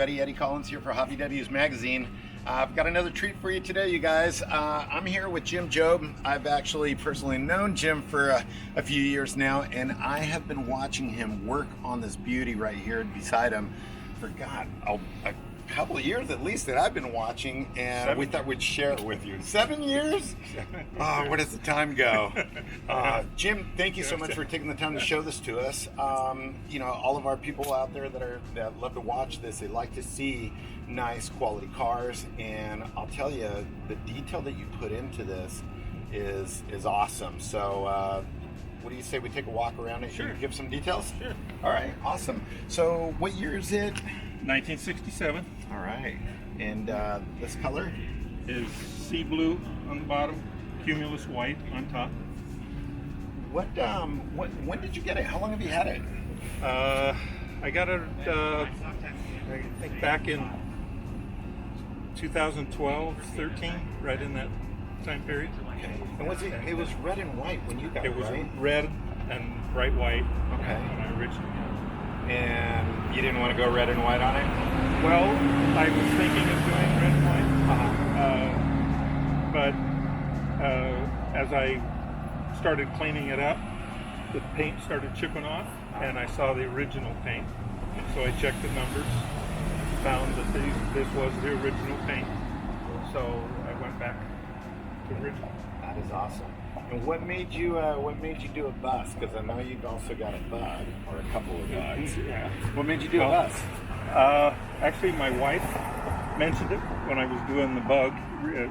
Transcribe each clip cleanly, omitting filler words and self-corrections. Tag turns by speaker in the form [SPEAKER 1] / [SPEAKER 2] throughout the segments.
[SPEAKER 1] everybody. Eddie Collins here for Hobby Daddies Magazine. I've got another treat for you today, you guys. I'm here with Jim Jobe. I've actually personally known Jim for a few years now, and I have been watching him work on this beauty right here beside him for, God, a couple of years at least that I've been watching, and we thought we'd share it with you. 7 years? Oh, where does the time go? Jim, thank you so much for taking the time to show this to us. You know, all of our people out there that love to watch this, they like to see nice quality cars, and I'll tell you, the detail that you put into this is awesome. So what do you say we take a walk around and
[SPEAKER 2] Sure.
[SPEAKER 1] give some details?
[SPEAKER 2] Sure.
[SPEAKER 1] All right, awesome. So what year is it?
[SPEAKER 2] 1967
[SPEAKER 1] All right, and this color?
[SPEAKER 2] is sea blue on the bottom, cumulus white on top.
[SPEAKER 1] When did you get it? How long have you had it?
[SPEAKER 2] I got it, I think back in 2012, 13, right in that time period.
[SPEAKER 1] Okay. And it was red and white when you got it,
[SPEAKER 2] It was
[SPEAKER 1] right?
[SPEAKER 2] red and bright white
[SPEAKER 1] Okay.
[SPEAKER 2] when I originally got it.
[SPEAKER 1] And you didn't want to go red and white on it?
[SPEAKER 2] Well, I was thinking of doing red and white, but as I started cleaning it up, the paint started chipping off, and I saw the original paint. So I checked the numbers, found that this was the original paint. So I went back to original.
[SPEAKER 1] That is awesome. And what made you do a bus? Because I know you've also got a bug or a couple of bugs.
[SPEAKER 2] Yeah.
[SPEAKER 1] What made you do a bus?
[SPEAKER 2] Actually, my wife mentioned it when I was doing the bug,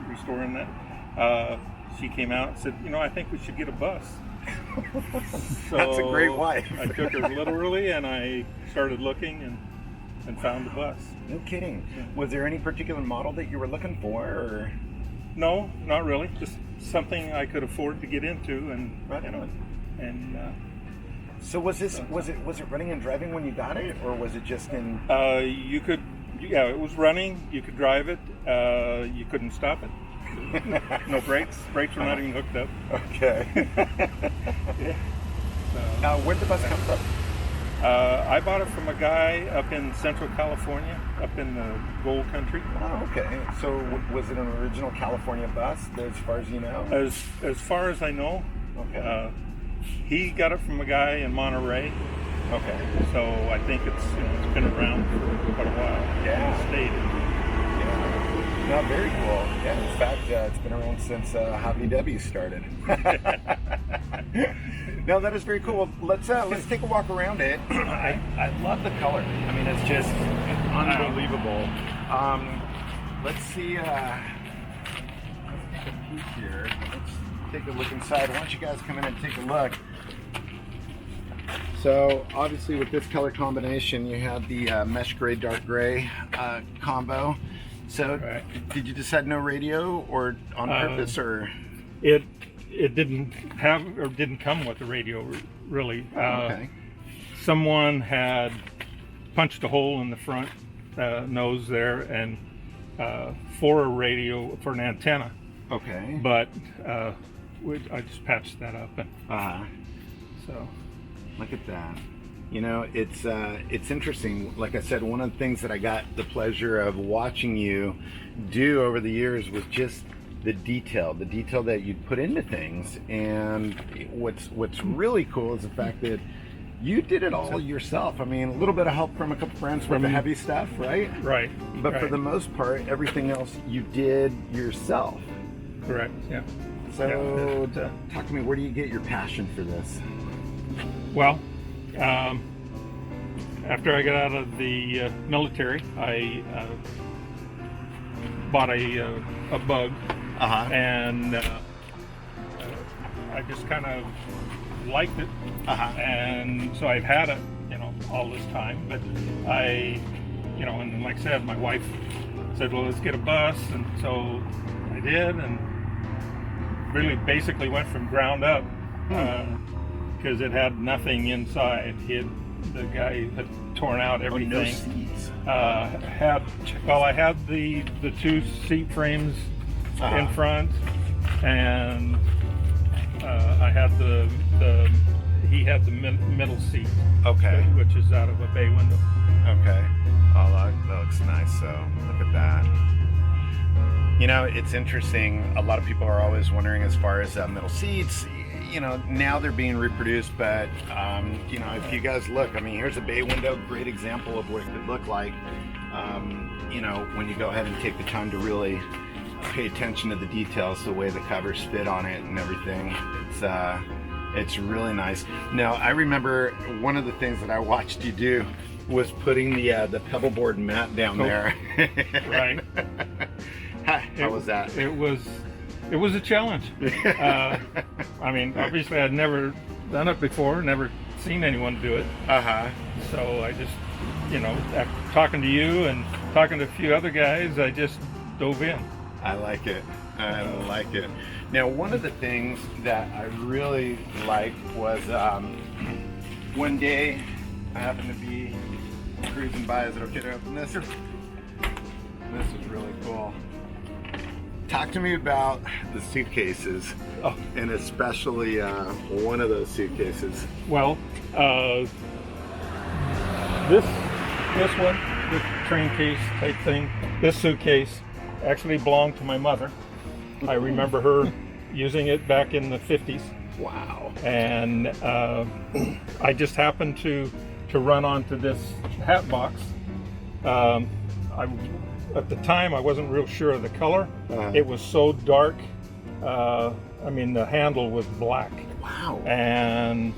[SPEAKER 2] restoring that. She came out and said, you know, I think we should get a bus. So
[SPEAKER 1] That's a great wife.
[SPEAKER 2] I took her literally, and I started looking and found the bus.
[SPEAKER 1] No kidding. Was there any particular model that you were looking for, or?
[SPEAKER 2] No, not really. Just something I could afford to get into, and
[SPEAKER 1] Right
[SPEAKER 2] you know,
[SPEAKER 1] on.
[SPEAKER 2] and
[SPEAKER 1] So was it running and driving when you got it, or was it just in?
[SPEAKER 2] you could, yeah, it was running. You could drive it. You couldn't stop it. No brakes. Brakes were not even hooked up.
[SPEAKER 1] Okay. Where'd the bus come from?
[SPEAKER 2] I bought it from a guy up in Central California, up in the gold country.
[SPEAKER 1] Oh, okay. So was it an original California bus, as far as you know?
[SPEAKER 2] As far as I know,
[SPEAKER 1] Okay.
[SPEAKER 2] he got it from a guy in Monterey.
[SPEAKER 1] Okay.
[SPEAKER 2] So I think it's been around for quite a while.
[SPEAKER 1] Yeah.
[SPEAKER 2] It stayed.
[SPEAKER 1] Yeah. No, very cool. Yeah. In fact, it's been around since Hobby W started. No, that is very cool. Let's take a walk around it. I love the color. I mean, it's just unbelievable. Let's see. Let's take a peek here. Let's take a look inside. Why don't you guys come in and take a look? So obviously, with this color combination, you have the mesh gray, dark gray combo. So,
[SPEAKER 2] Right.
[SPEAKER 1] Did you decide no radio, or on purpose, or?
[SPEAKER 2] It didn't have or didn't come with a radio really.
[SPEAKER 1] Okay.
[SPEAKER 2] Someone had punched a hole in the front nose there, and for a radio, for an antenna.
[SPEAKER 1] Okay.
[SPEAKER 2] But I just patched that up, and so.
[SPEAKER 1] Look at that. You know, it's interesting. Like I said, one of the things that I got the pleasure of watching you do over the years was just the detail that you put into things. And what's really cool is the fact that you did it all yourself. I mean, a little bit of help from a couple friends with the heavy stuff, right?
[SPEAKER 2] Right.
[SPEAKER 1] But
[SPEAKER 2] right.
[SPEAKER 1] for the most part, everything else you did yourself.
[SPEAKER 2] Correct. Yeah.
[SPEAKER 1] So talk to me. Where do you get your passion for this?
[SPEAKER 2] Well, after I got out of the military, I bought a bug, and I just kind of liked it, and so I've had it, you know, all this time. But you know, and like I said, my wife said, "Well, let's get a bus," and so I did, and really basically went from ground up. Because it had nothing inside. The guy had torn out everything.
[SPEAKER 1] Oh, no seats.
[SPEAKER 2] I had the two seat frames in front, and I had the he had the middle seat,
[SPEAKER 1] Okay.
[SPEAKER 2] which is out of a bay window.
[SPEAKER 1] Okay. Oh, that looks nice. So look at that. You know, it's interesting. A lot of people are always wondering as far as middle seats. You know, now they're being reproduced, but you know, if you guys look, I mean, here's a bay window, great example of what it could look like. You know, when you go ahead and take the time to really pay attention to the details, the way the covers fit on it and everything. It's really nice. Now, I remember one of the things that I watched you do was putting the pebbleboard mat down there.
[SPEAKER 2] Right.
[SPEAKER 1] How was that?
[SPEAKER 2] It was a challenge. I mean, obviously I'd never done it before, never seen anyone do it. So I just, you know, after talking to you and talking to a few other guys, I just dove in.
[SPEAKER 1] I like it. I like it. Now, one of the things that I really liked was one day I happened to be cruising by. Is it okay to open this? This is really cool. Talk to me about the suitcases, and especially one of those suitcases.
[SPEAKER 2] Well, this one, this train case type thing, this suitcase actually belonged to my mother. I remember her using it back in the 50s.
[SPEAKER 1] Wow.
[SPEAKER 2] And I just happened to run onto this hat box. At the time, I wasn't real sure of the color. It was so dark. I mean, the handle was black.
[SPEAKER 1] Wow.
[SPEAKER 2] And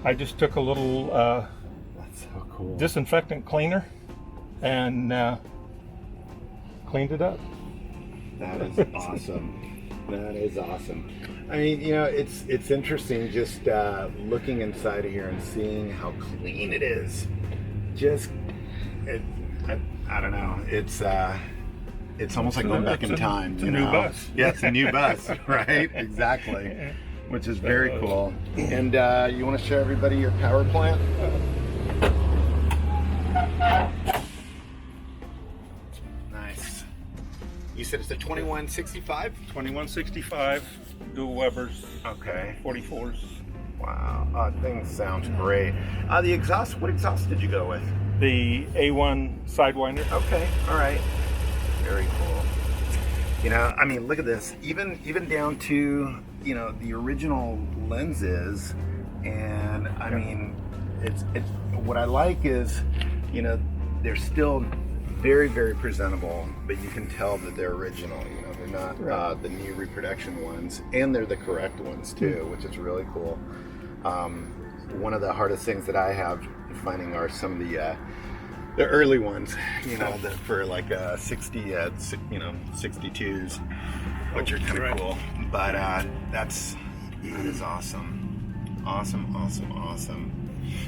[SPEAKER 2] I just took a little
[SPEAKER 1] that's so cool.
[SPEAKER 2] disinfectant cleaner and cleaned it up.
[SPEAKER 1] That is awesome. That is awesome. I mean, you know, it's interesting just looking inside of here and seeing how clean it is. Just, I don't know. It's almost like going back in time.
[SPEAKER 2] It's a new bus.
[SPEAKER 1] Yeah, it's a new bus, right? Exactly. Which is very cool. And you want to show everybody your power plant? Nice. You said it's a 2165?
[SPEAKER 2] 2165 dual Webers.
[SPEAKER 1] Okay.
[SPEAKER 2] 44s.
[SPEAKER 1] Wow. That thing sounds great. The exhaust, what exhaust did you go with?
[SPEAKER 2] The A1 Sidewinder.
[SPEAKER 1] Okay. All right. Very cool. You know, I mean, look at this. Even down to, you know, the original lenses, and I mean, it's what I like is, you know, they're still very, very presentable, but you can tell that they're original. You know, they're not the new reproduction ones, and they're the correct ones too, which is really cool. One of the hardest things that I have finding are some of the early ones, you know, that for like 60, you know, 62s, which are kind of cool. But that is awesome, awesome.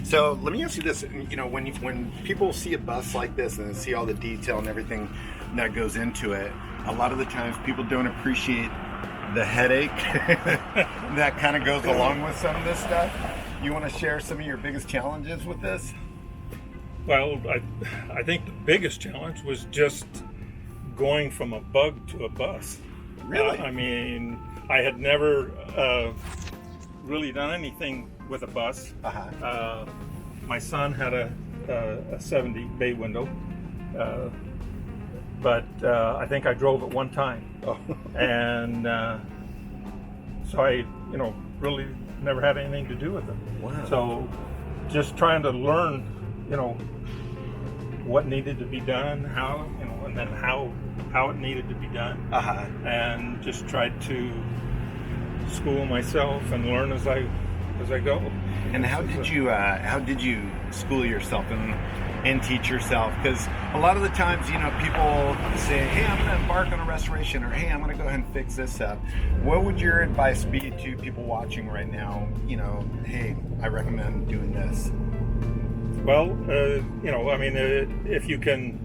[SPEAKER 1] So let me ask you this: you know, when people see a bus like this and see all the detail and everything that goes into it, a lot of the times people don't appreciate the headache that kind of goes along with some of this stuff. You want to share some of your biggest challenges with this?
[SPEAKER 2] Well, I think the biggest challenge was just going from a bug to a bus.
[SPEAKER 1] Really?
[SPEAKER 2] I mean, I had never really done anything with a bus. My son had a 70 bay window, but I think I drove it one time. And so I, you know, really never had anything to do with it.
[SPEAKER 1] Wow.
[SPEAKER 2] So just trying to learn, you know, what needed to be done, how, you know, and then how it needed to be done, and just tried to school myself and learn as I go.
[SPEAKER 1] And how did you school yourself and teach yourself? Because a lot of the times, you know, people say, hey, I'm going to embark on a restoration, or hey, I'm going to go ahead and fix this up. What would your advice be to people watching right now? You know, hey, I recommend doing this.
[SPEAKER 2] Well, you know, I mean, if you can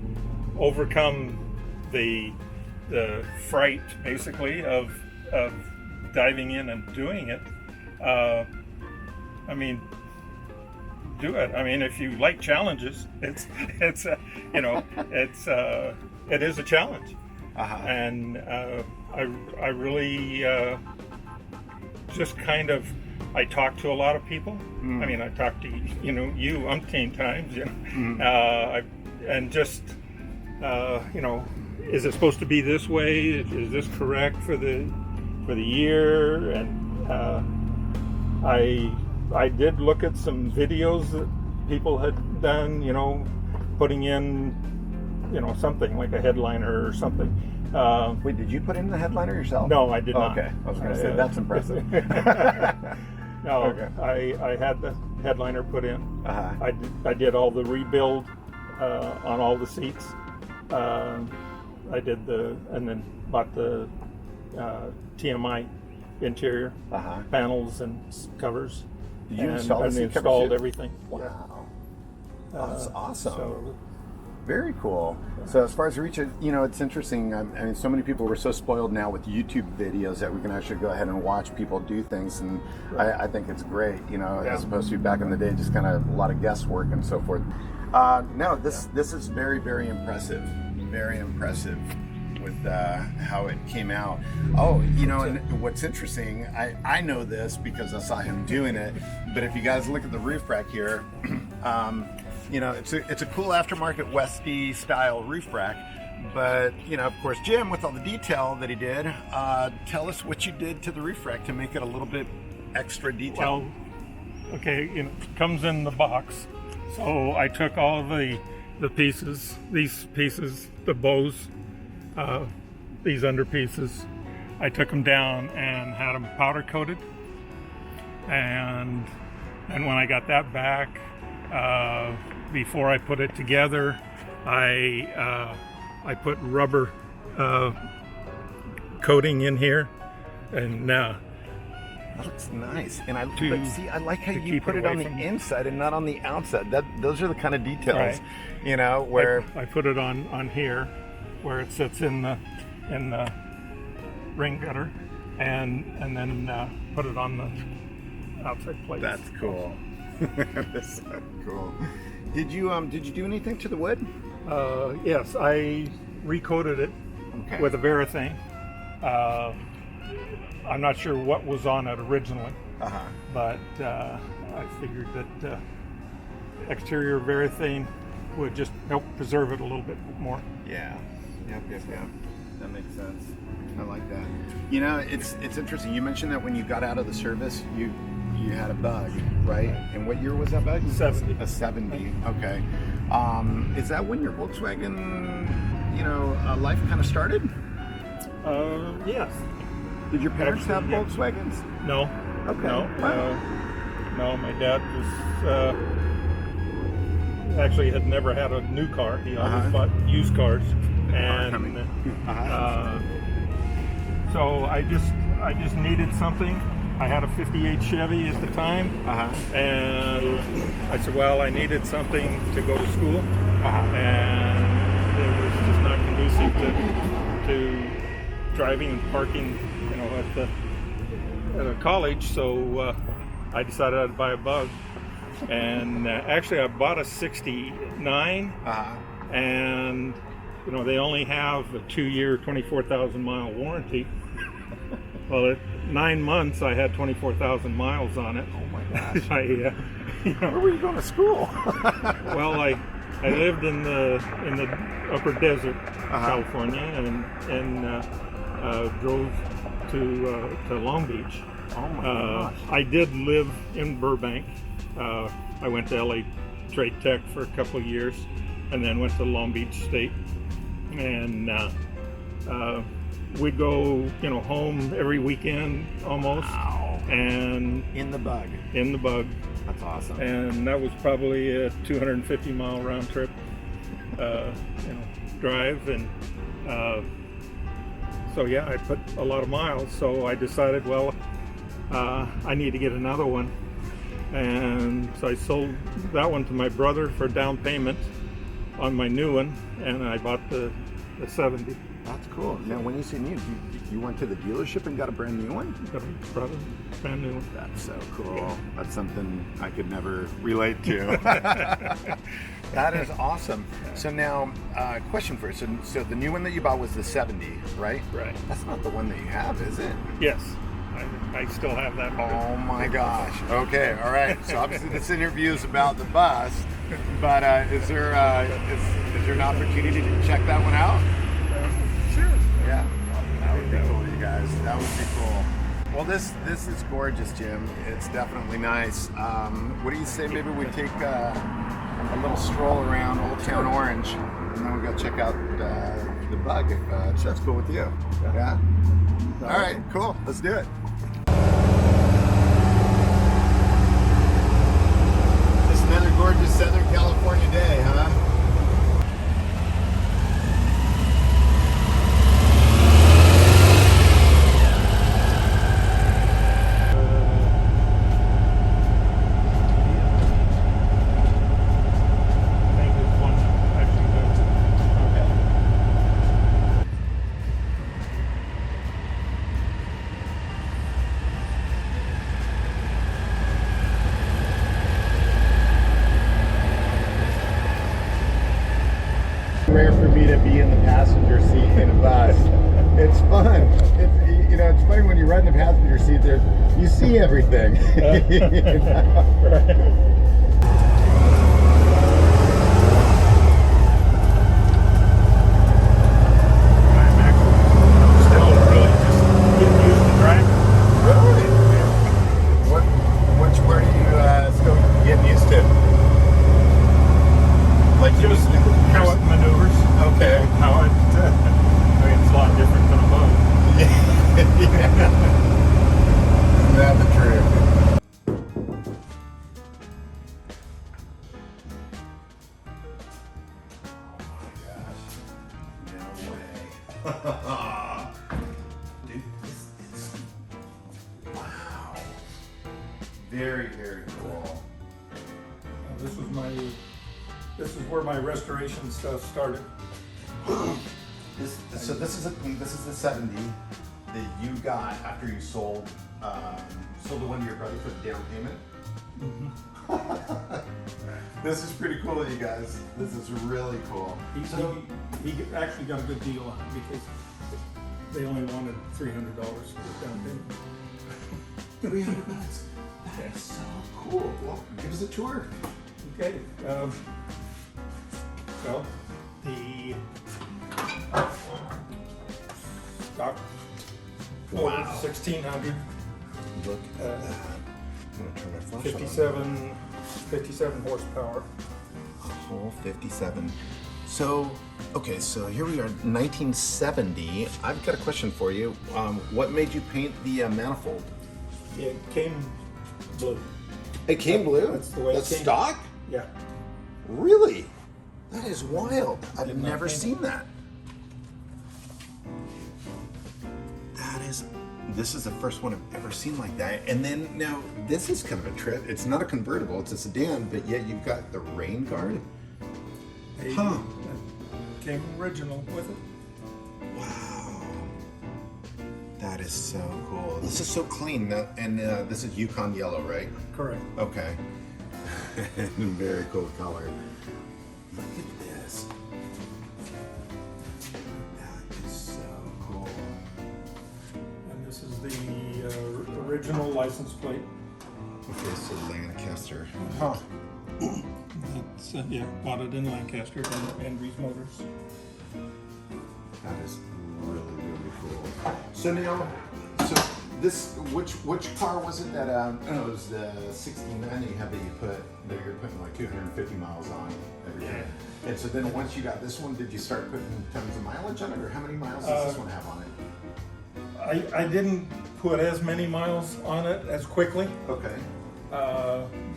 [SPEAKER 2] overcome the fright, basically, of diving in and doing it, I mean, do it. I mean, if you like challenges, it is a challenge, and I really just kind of I talk to a lot of people. I mean, I talk to you umpteen times, and just is it supposed to be this way? Is this correct for the year? And I did look at some videos that people had done, putting in something like a headliner or something.
[SPEAKER 1] Wait, did you put in the headliner yourself?
[SPEAKER 2] No, I did not.
[SPEAKER 1] Okay, I was going to say that's impressive.
[SPEAKER 2] No,
[SPEAKER 1] okay.
[SPEAKER 2] I had the headliner put in.
[SPEAKER 1] Uh-huh.
[SPEAKER 2] I did all the rebuild on all the seats. I did and then bought the TMI interior panels and covers.
[SPEAKER 1] Did you install the seat covers
[SPEAKER 2] installed
[SPEAKER 1] too?
[SPEAKER 2] everything.
[SPEAKER 1] Wow, that's awesome.
[SPEAKER 2] So,
[SPEAKER 1] very cool. So as far as reach, it's interesting. I mean, so many people were so spoiled now with YouTube videos that we can actually go ahead and watch people do things, and I think it's great. As opposed to back in the day, just kind of a lot of guesswork and so forth. No, this is very, very impressive. Very impressive with how it came out. Oh, and what's interesting, I know this because I saw him doing it. But if you guys look at the roof rack here. It's a cool aftermarket Westy style roof rack, but of course, Jim, with all the detail that he did, tell us what you did to the roof rack to make it a little bit extra detailed.
[SPEAKER 2] Well, okay, it comes in the box, so I took all of the pieces, these pieces, the bows, these under pieces, I took them down and had them powder coated, and when I got that back. Before I put it together, I put rubber coating in here, and
[SPEAKER 1] that looks nice. And I like how you put it on the inside and not on the outside. Those are the kind of details,
[SPEAKER 2] right.
[SPEAKER 1] Where
[SPEAKER 2] I put it on here, where it sits in the ring gutter, and then put it on the outside plate.
[SPEAKER 1] That's cool. That's so cool. Did you do anything to the wood?
[SPEAKER 2] Yes, I recoated it with a Verathane. I'm not sure what was on it originally, but I figured that exterior Verathane would just help preserve it a little bit more.
[SPEAKER 1] Yeah. Yep. That makes sense. I like that. It's interesting. You mentioned that when you got out of the service, you had a bug, right? And what year was that bug?
[SPEAKER 2] 70.
[SPEAKER 1] A 70. Okay. Is that when your Volkswagen, life kind of started?
[SPEAKER 2] Yes.
[SPEAKER 1] Did your parents have Volkswagens?
[SPEAKER 2] No.
[SPEAKER 1] Okay.
[SPEAKER 2] No.
[SPEAKER 1] Wow.
[SPEAKER 2] No. My dad was actually had never had a new car. He always bought used cars, and so I just needed something. I had a 58 Chevy at the time, and I said, well, I needed something to go to school, and it was just not conducive to driving and parking, at a college, so I decided I'd buy a Bug, and actually I bought a 69, and they only have a 2-year, 24,000 mile warranty. Well, at 9 months, I had 24,000 miles on it.
[SPEAKER 1] Oh my gosh!
[SPEAKER 2] Where
[SPEAKER 1] were you going to school?
[SPEAKER 2] Well, I lived in the upper desert, California, and drove to Long Beach.
[SPEAKER 1] Oh my gosh!
[SPEAKER 2] I did live in Burbank. I went to LA Trade Tech for a couple of years, and then went to Long Beach State, and we'd go, home every weekend almost.
[SPEAKER 1] Wow.
[SPEAKER 2] And
[SPEAKER 1] in the Bug. That's awesome.
[SPEAKER 2] And that was probably a 250-mile round trip, drive, and so yeah, I put a lot of miles. So I decided, well, I need to get another one, and so I sold that one to my brother for down payment on my new one, and I bought the 70.
[SPEAKER 1] That's cool. Now, when you say new, you went to the dealership and got a brand new one?
[SPEAKER 2] Got a brand new one.
[SPEAKER 1] That's so cool. Yeah. That's something I could never relate to. That is awesome. So now, question for you. So the new one that you bought was the 70, right?
[SPEAKER 2] Right.
[SPEAKER 1] That's not the one that you have, is it?
[SPEAKER 2] Yes. I still have that.
[SPEAKER 1] Oh my gosh. Okay, all right. So obviously this interview is about the bus, but is there an opportunity to check that one out?
[SPEAKER 2] Sure.
[SPEAKER 1] Yeah, that would be cool, you guys. That would be cool. Well, this is gorgeous, Jim. It's definitely nice. What do you say? Maybe we take a little stroll around Old Town Orange, and then we go check out the bug if that's cool with you. Yeah. All right. Cool. Let's do it. Just another gorgeous Southern California day, huh? Rare for me to be in the passenger seat in a bus. It's fun. It's funny when you ride in the passenger seat. You see everything. Where are you still getting used to? Like
[SPEAKER 2] Just how it maneuvers.
[SPEAKER 1] Okay.
[SPEAKER 2] How it, I mean, it's a lot different than a boat.
[SPEAKER 1] Yeah. Isn't that the truth? Oh my gosh. No way. Dude, it's wow. Very, very cool.
[SPEAKER 2] This is where my restoration stuff started.
[SPEAKER 1] This is the 70 that you got after you sold the one to your brother for the down payment. Mm-hmm. This is pretty cool, you guys. This is really cool.
[SPEAKER 2] He actually got a good deal on it because they only wanted $300 for down payment.
[SPEAKER 1] $300. That is so cool. Well, give us a tour.
[SPEAKER 2] Okay. So the stock Ford 1600.
[SPEAKER 1] Look at that. I'm gonna turn my flashlight on.
[SPEAKER 2] 57 horsepower.
[SPEAKER 1] Oh, 57. So, okay, so here we are, 1970. I've got a question for you. What made you paint the manifold?
[SPEAKER 2] It came blue.
[SPEAKER 1] It came blue?
[SPEAKER 2] That's the way it
[SPEAKER 1] That's
[SPEAKER 2] came.
[SPEAKER 1] stock?
[SPEAKER 2] Yeah.
[SPEAKER 1] Really? That is wild. I've
[SPEAKER 2] Did not
[SPEAKER 1] never
[SPEAKER 2] paint
[SPEAKER 1] seen that. This is the first one I've ever seen like that. And then now this is kind of a trip. It's not a convertible, it's a sedan, but yet you've got the rain guard. Huh.
[SPEAKER 2] Came original with it.
[SPEAKER 1] Wow. That is so cool. This is so clean. And this is Yukon Yellow, right?
[SPEAKER 2] Correct.
[SPEAKER 1] Okay. Very cool color. Look at this. That is so cool.
[SPEAKER 2] And this is the original license plate.
[SPEAKER 1] Okay, so Lancaster.
[SPEAKER 2] Huh. It's, yeah, bought it in Lancaster and Reese Motors.
[SPEAKER 1] That is really, really cool. So now, which car was it that, it was the 69 that you had that you're putting like 250 miles on every day. And so then once you got this one, did you start putting tons of mileage on it, or how many miles does this one have on it?
[SPEAKER 2] I didn't put as many miles on it as quickly.
[SPEAKER 1] Okay.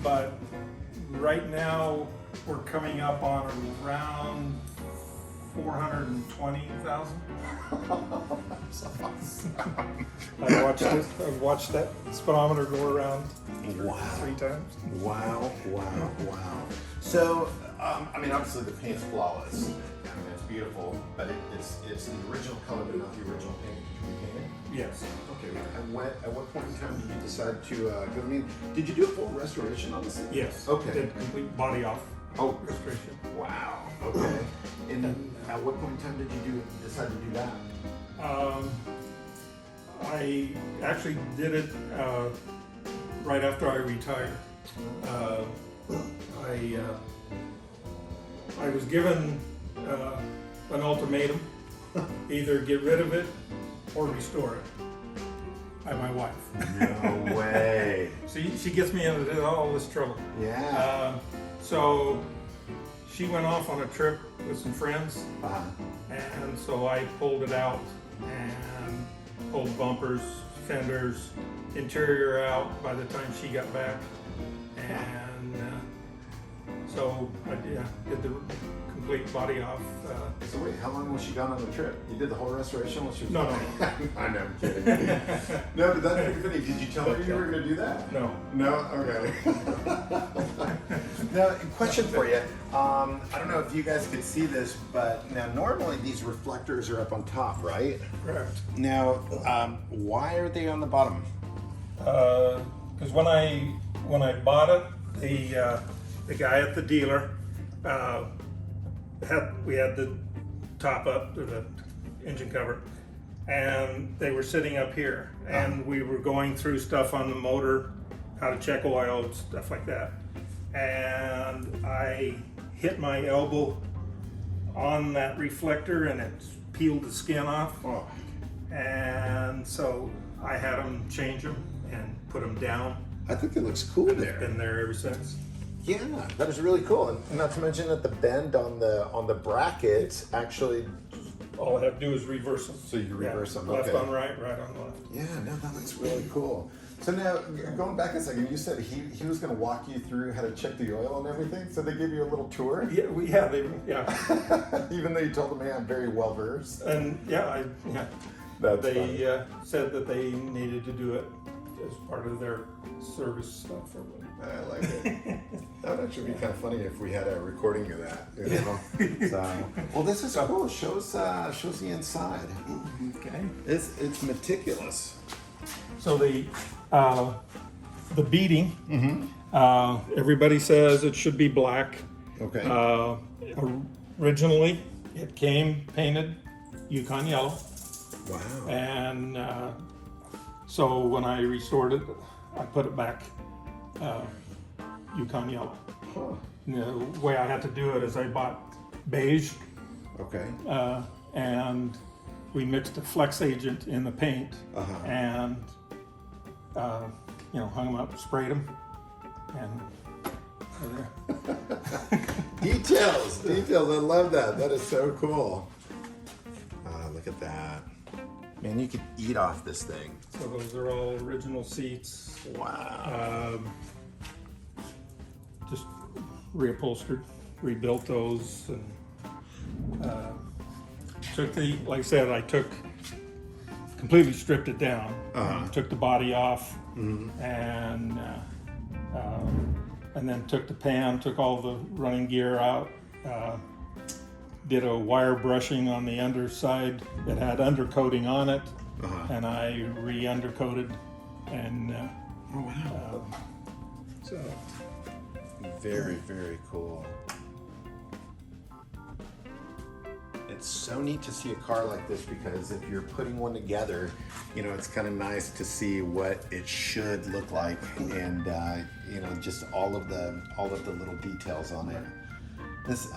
[SPEAKER 2] But right now we're coming up on around 420,000.
[SPEAKER 1] That's awesome.
[SPEAKER 2] I've watched that speedometer go around
[SPEAKER 1] Wow.
[SPEAKER 2] 3 times.
[SPEAKER 1] Wow, wow, wow. So, I mean, obviously the paint's flawless. I mean, it's beautiful, but it's the original color, but not the original paint. Did you repaint it?
[SPEAKER 2] Yes.
[SPEAKER 1] Okay. At what point in time did you decide to go? I mean, did you do a full restoration on this thing?
[SPEAKER 2] Yes.
[SPEAKER 1] Okay.
[SPEAKER 2] Did complete body off restoration.
[SPEAKER 1] Wow. Okay. And at what point in time did you decide to do that?
[SPEAKER 2] I actually did it right after I retired. I was given an ultimatum: either get rid of it or restore it, by my wife.
[SPEAKER 1] No way.
[SPEAKER 2] She gets me into all this trouble.
[SPEAKER 1] Yeah.
[SPEAKER 2] So she went off on a trip with some friends,
[SPEAKER 1] Uh-huh.
[SPEAKER 2] and so I pulled it out and pulled bumpers, fenders, interior out by the time she got back, and so I did the complete body off.
[SPEAKER 1] So wait, how long was she gone on the trip? You did the whole restoration while she was
[SPEAKER 2] No.
[SPEAKER 1] I know, I'm kidding. No, but that's pretty funny. Did you tell her you were going to do that?
[SPEAKER 2] No.
[SPEAKER 1] No? Okay. Now, question for you. I don't know if you guys could see this, but now normally these reflectors are up on top, right?
[SPEAKER 2] Correct.
[SPEAKER 1] Now, why are they on the bottom?
[SPEAKER 2] Because when I bought it, the guy at the dealer we had the top up, or the engine cover, and they were sitting up here, and we were going through stuff on the motor, how to check oil, stuff like that, and I hit my elbow on that reflector and it peeled the skin off.
[SPEAKER 1] Oh.
[SPEAKER 2] And so I had them change them and put them down.
[SPEAKER 1] I think it looks cool there.
[SPEAKER 2] Been there ever since.
[SPEAKER 1] Yeah, that is really cool, and not to mention that the bend on the bracket actually.
[SPEAKER 2] All I have to do is reverse them.
[SPEAKER 1] So you reverse them,
[SPEAKER 2] Left
[SPEAKER 1] okay.
[SPEAKER 2] on right, right on left.
[SPEAKER 1] Yeah, no, that looks really cool. So now, going back a second, you said he was going to walk you through how to check the oil and everything. So they gave you a little tour.
[SPEAKER 2] Yeah,
[SPEAKER 1] Even though you told them, "Hey, I'm very well versed."
[SPEAKER 2] And
[SPEAKER 1] That's
[SPEAKER 2] they
[SPEAKER 1] funny.
[SPEAKER 2] said that they needed to do it as part of their service stuff.
[SPEAKER 1] I like it. That would actually be kind of funny if we had a recording of that. You know? So, well, this is cool. It shows the inside.
[SPEAKER 2] Okay.
[SPEAKER 1] It's meticulous.
[SPEAKER 2] So the beading, everybody says it should be black.
[SPEAKER 1] Okay.
[SPEAKER 2] Originally, it came painted Yukon Yellow,
[SPEAKER 1] Wow.
[SPEAKER 2] and so when I restored it, I put it back Yukon Yellow.
[SPEAKER 1] Huh.
[SPEAKER 2] And the way I had to do it is I bought beige,
[SPEAKER 1] Okay.
[SPEAKER 2] and we mixed a flex agent in the paint, and hung them up, sprayed them, and
[SPEAKER 1] Details. I love that. That is so cool. Look at that. Man, you could eat off this thing.
[SPEAKER 2] so those are all original seats.
[SPEAKER 1] Wow.
[SPEAKER 2] Just reupholstered, rebuilt those, and like I said, I completely stripped it down, took the body off, and then took the pan, took all the running gear out, did a wire brushing on the underside that had undercoating on it, and I re-undercoated, and
[SPEAKER 1] Oh, wow.
[SPEAKER 2] so
[SPEAKER 1] Very, very cool. It's so neat to see a car like this, because if you're putting one together, it's kind of nice to see what it should look like, and just all of the little details on it. It's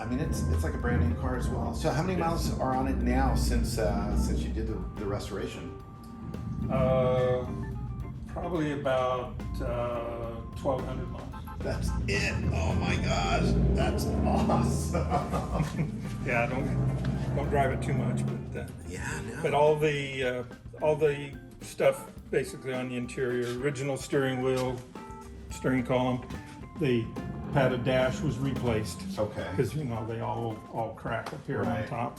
[SPEAKER 1] like a brand new car as well. So how many miles are on it now since you did the restoration?
[SPEAKER 2] probably about 1,200 miles.
[SPEAKER 1] That's it. Oh my gosh, that's awesome.
[SPEAKER 2] Yeah, don't drive it too much, but
[SPEAKER 1] Yeah, no.
[SPEAKER 2] but all the stuff basically on the interior, original steering wheel, steering column, the padded dash was replaced.
[SPEAKER 1] Okay.
[SPEAKER 2] Because they all crack up here on
[SPEAKER 1] Right.
[SPEAKER 2] top,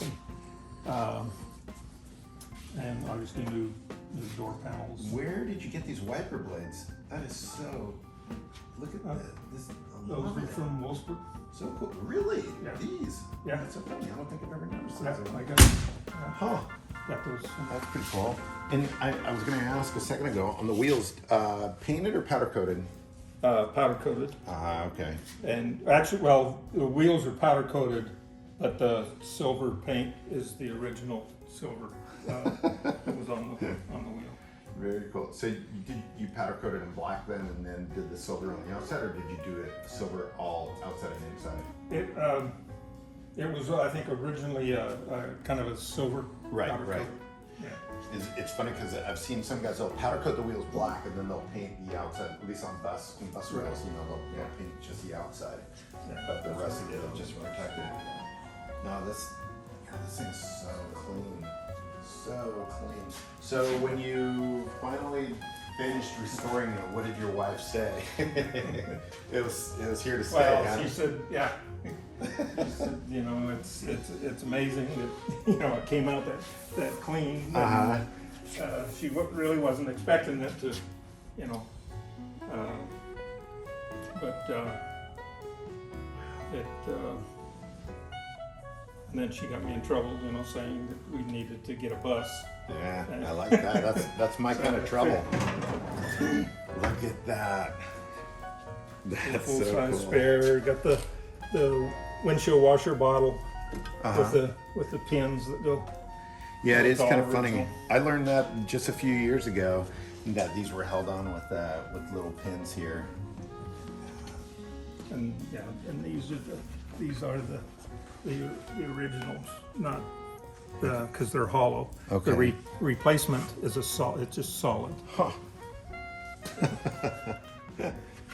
[SPEAKER 2] and obviously new door panels.
[SPEAKER 1] Where did you get these wiper blades? That is so. Look at this. I
[SPEAKER 2] Those
[SPEAKER 1] love
[SPEAKER 2] were
[SPEAKER 1] it.
[SPEAKER 2] from Wolfsburg.
[SPEAKER 1] So cool. Really?
[SPEAKER 2] Yeah.
[SPEAKER 1] These?
[SPEAKER 2] Yeah.
[SPEAKER 1] That's so funny. I don't think I've ever noticed
[SPEAKER 2] Yeah,
[SPEAKER 1] those.
[SPEAKER 2] I
[SPEAKER 1] Huh.
[SPEAKER 2] got those.
[SPEAKER 1] That's pretty cool. And I was going to ask a second ago on the wheels, painted or powder coated?
[SPEAKER 2] Powder coated.
[SPEAKER 1] Okay.
[SPEAKER 2] And actually, the wheels are powder coated, but the silver paint is the original silver that was on the wheel.
[SPEAKER 1] Very cool. So you powder coated in black then, and then did the silver on the outside, or did you do it silver all outside and inside?
[SPEAKER 2] It was, I think, originally a kind of a silver
[SPEAKER 1] Right,
[SPEAKER 2] powder
[SPEAKER 1] right.
[SPEAKER 2] coat. Yeah.
[SPEAKER 1] It's funny because I've seen some guys, they'll powder coat the wheels black and then they'll paint the outside, at least on bus wheels, they'll paint just the outside, but the rest of it will just protect it. No, this thing's so clean, so clean. So when you finally finished restoring it, what did your wife say? it was here to stay.
[SPEAKER 2] Well,
[SPEAKER 1] huh?
[SPEAKER 2] she said, yeah. She said, it's amazing that it came out that clean. And, she really wasn't expecting it to, but and then she got me in trouble, saying that we needed to get a bus.
[SPEAKER 1] Yeah, I like that. That's my kind of trouble. Look at that. That's
[SPEAKER 2] Full
[SPEAKER 1] so
[SPEAKER 2] size
[SPEAKER 1] cool.
[SPEAKER 2] spare. Got the windshield washer bottle with the pins that go.
[SPEAKER 1] Yeah, it is
[SPEAKER 2] all
[SPEAKER 1] kind of funny.
[SPEAKER 2] original.
[SPEAKER 1] I learned that just a few years ago, that these were held on with little pins here.
[SPEAKER 2] And these are the originals, not because they're hollow.
[SPEAKER 1] Okay.
[SPEAKER 2] The replacement is it's just solid.
[SPEAKER 1] Huh.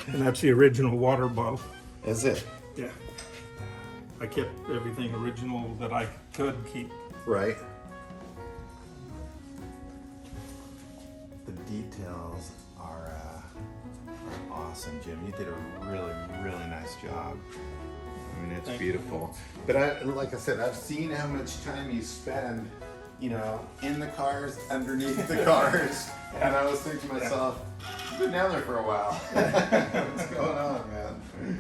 [SPEAKER 2] And that's the original water bottle.
[SPEAKER 1] Is it?
[SPEAKER 2] Yeah. I kept everything original that I could keep.
[SPEAKER 1] Right. The details are awesome, Jim. You did a really, really nice job. I mean, it's
[SPEAKER 2] Thank
[SPEAKER 1] beautiful. But like I said, I've seen how much time you spend, in the cars, underneath the cars. And I was thinking to myself, you've been down there for a while. What's going on, man?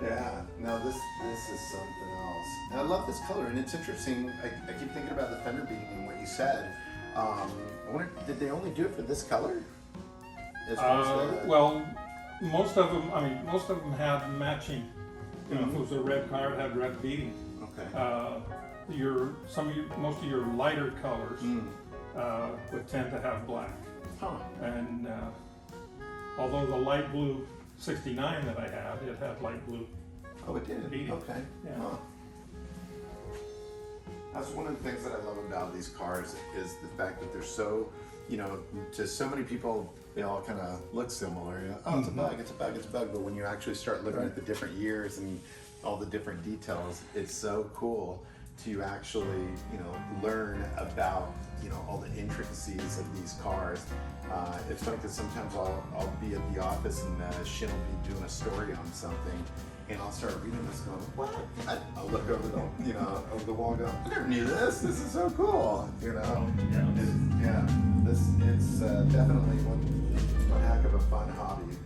[SPEAKER 1] Yeah, no, this is something else. And I love this color, and it's interesting. I keep thinking about the fender beating and what you said. I wonder, did they only do it for this color? As far as
[SPEAKER 2] Well, most of them had matching. If it was a red car, it had red beading.
[SPEAKER 1] Okay.
[SPEAKER 2] Most of your lighter colors would tend to have black.
[SPEAKER 1] Huh.
[SPEAKER 2] And although the light blue 69 that I had, it had light blue.
[SPEAKER 1] Oh, it did?
[SPEAKER 2] Beading.
[SPEAKER 1] Okay.
[SPEAKER 2] Yeah.
[SPEAKER 1] Huh. That's one of the things that I love about these cars is the fact that they're so, to so many people, they all kind of look similar. Oh, it's a bug, it's a bug, it's a bug. But when you actually start looking at the different years and all the different details, it's so cool to actually, learn about, all the intricacies of these cars. It's funny because sometimes I'll be at the office and Shin will be doing a story on something, and I'll start reading this going, what? I'll look over the, over the wall and go, I never knew this. This is so cool, It's definitely one heck of a fun hobby.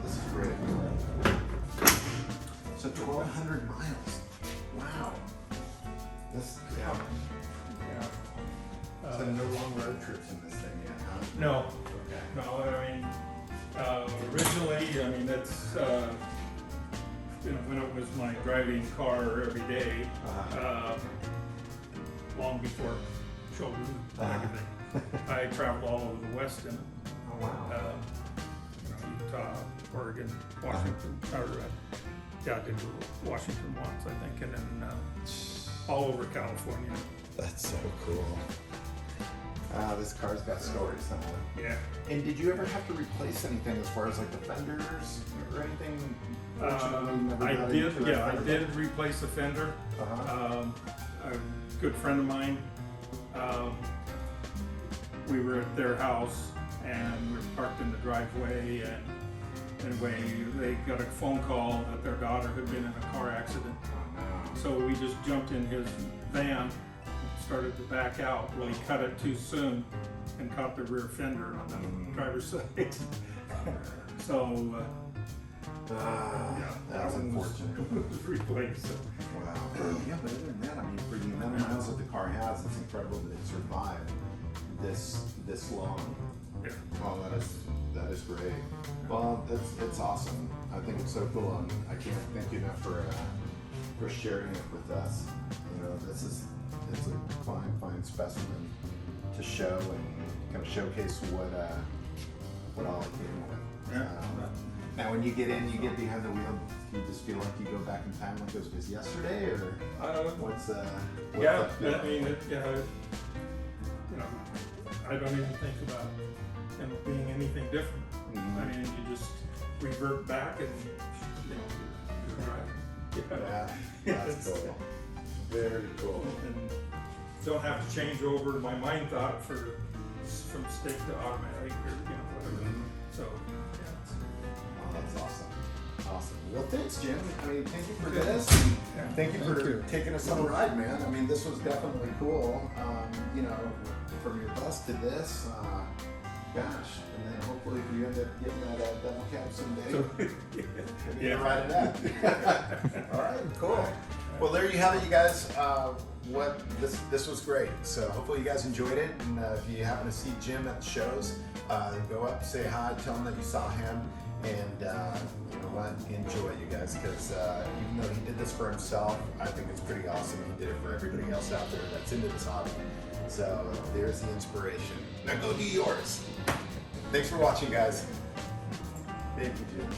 [SPEAKER 1] This is great. So 1,200 miles. Wow. So no long road trips in this thing yet, huh?
[SPEAKER 2] No,
[SPEAKER 1] Okay.
[SPEAKER 2] no. Originally, it's when it was my driving car every day, long before children and everything. I traveled all over the West in it.
[SPEAKER 1] Oh wow.
[SPEAKER 2] Utah, Oregon, Washington, I did Washington once, I think, and then all over California.
[SPEAKER 1] That's so cool. This car's got stories, huh?
[SPEAKER 2] Yeah.
[SPEAKER 1] And did you ever have to replace anything as far as like the fenders or anything?
[SPEAKER 2] I did replace the fender. A good friend of mine, we were at their house and we were parked in the driveway, and anyway, they got a phone call that their daughter had been in a car accident. So we just jumped in his van, started to back out. Well, he cut it too soon and caught the rear fender on the driver's side. So,
[SPEAKER 1] that's unfortunate.
[SPEAKER 2] was replaced. So.
[SPEAKER 1] Wow. Yeah, but other than that, for the amount of miles that the car has, it's incredible that it survived this long.
[SPEAKER 2] Yeah.
[SPEAKER 1] Well, that is great. Well, it's awesome. I think it's so cool, and I can't thank you enough for sharing it with us. It's a fine specimen. to show and kind of showcase what all it came with. Now, when you get in, you get behind the wheel. Do you just feel like you go back in time like it was just yesterday, or what's
[SPEAKER 2] yeah,
[SPEAKER 1] that feel?
[SPEAKER 2] I mean, I don't even think about being anything different. I mean, you just revert back and you're right.
[SPEAKER 1] Yeah, that's cool. Very cool.
[SPEAKER 2] And don't have to change over my mind thought from stick to automatic or whatever. So
[SPEAKER 1] Oh, that's awesome. Awesome. Well, thanks, Jim. I mean, thank you for this. Thank you for taking us on a ride, man. I mean, this was definitely cool. From your bus to this, gosh, and then hopefully if you end up getting that double cab someday, maybe ride it out. All right, cool. Well, there you have it, you guys. This was great. So hopefully you guys enjoyed it, and if you happen to see Jim at the shows, go up, say hi, tell him that you saw him, and you know what, enjoy it, you guys, because even though he did this for himself, I think it's pretty awesome. He did it for everybody else out there that's into this hobby. So there's the inspiration. Now go do yours. Thanks for watching, guys. Thank you, Jim.